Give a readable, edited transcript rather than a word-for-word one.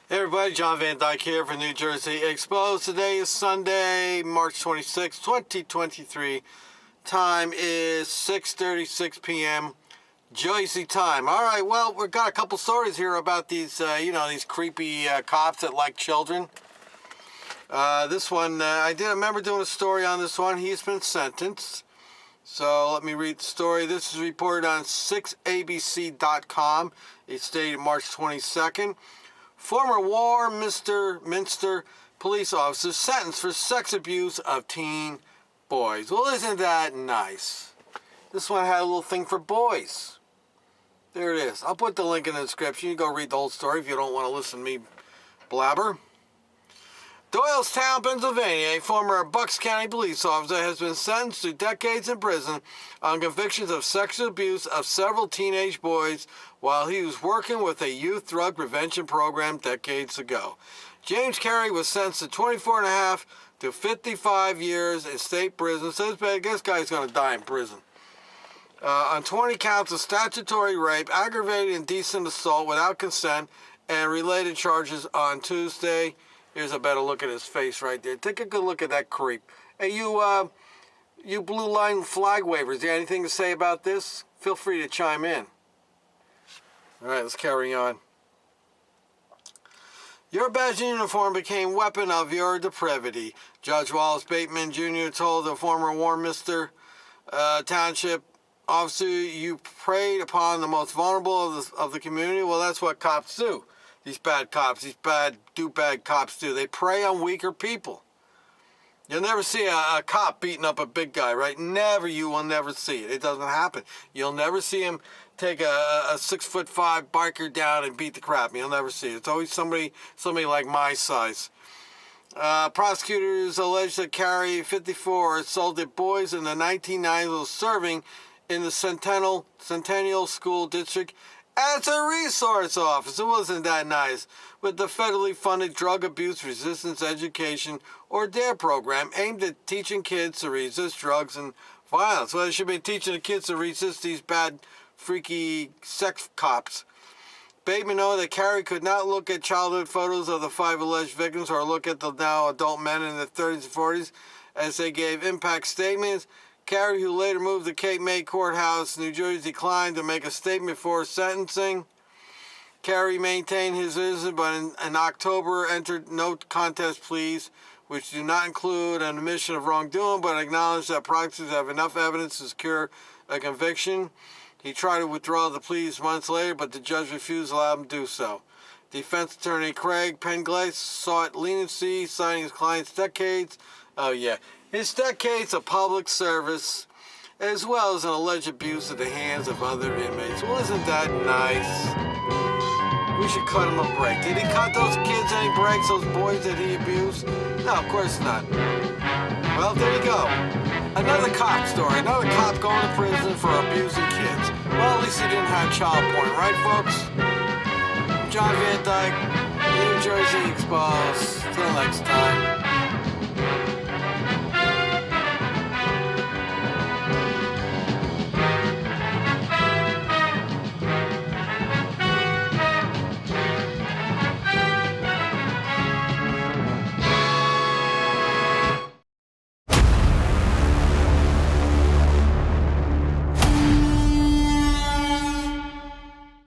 Hey everybody, John Van Dyke here for New Jersey Exposed. Today is Sunday, March 26, 2023. Time is 6:36 p.m. Jersey time. All right, well, we've got a couple stories here about these, these creepy cops that like children. This one, I remember doing a story on this one. He's been sentenced. So let me read the story. This is reported on 6abc.com. It's dated March 22nd. Former Warminster police officer sentenced for sex abuse of teen boys. Well, isn't that nice? This one had a little thing for boys. There it is. I'll put the link in the description. You go read the whole story if you don't want to listen to me blabber. Doylestown, Pennsylvania, a former Bucks County police officer has been sentenced to decades in prison on convictions of sexual abuse of several teenage boys while he was working with a youth drug prevention program decades ago. James Carey was sentenced to 24 and a half to 55 years in state prison. So this guy's going to die in prison. On 20 counts of statutory rape, aggravated indecent assault without consent, and related charges on Tuesday. Here's a better look at his face right there. Take a good look at that creep. Hey, you blue line flag wavers, you got anything to say about this? Feel free to chime in. All right, let's carry on. Your badge and uniform became weapon of your depravity. Judge Wallace Bateman Jr. told the former Warminster Township officer, you preyed upon the most vulnerable of the community. Well, that's what cops do. These bad cops, these do-bad cops do. They prey on weaker people. You'll never see a cop beating up a big guy, right? You will never see it. It doesn't happen. You'll never see him take a 6'5" biker down and beat the crap. You'll never see it. It's always somebody like my size. Prosecutors allege that Carey, 54, assaulted boys in the 1990s while serving in the Centennial School District as a resource officer. Wasn't that nice? With the federally funded Drug Abuse Resistance Education, or DARE program, aimed at teaching kids to resist drugs and violence. Well, they should be teaching the kids to resist these bad, freaky sex cops. Bateman noted that Carey could not look at childhood photos of the 5 alleged victims or look at the now adult men in their 30s and 40s as they gave impact statements. Carey, who later moved to Cape May Courthouse, New Jersey, declined to make a statement for sentencing. Carey maintained his innocence, but in October entered no contest pleas, which do not include an admission of wrongdoing, but acknowledge that prosecutors have enough evidence to secure a conviction. He tried to withdraw the pleas months later, but the judge refused to allow him to do so. Defense attorney Craig Penglis sought leniency, citing his client's decades of public service, as well as an alleged abuse at the hands of other inmates. Well, isn't that nice? We should cut him a break. Did he cut those kids any breaks, those boys that he abused? No, of course not. Well, there you go. Another cop story. Another cop going to prison for abusing kids. Well, at least he didn't have child porn, right, folks? I'm John Van Dyke, New Jersey Exposed. Till next time.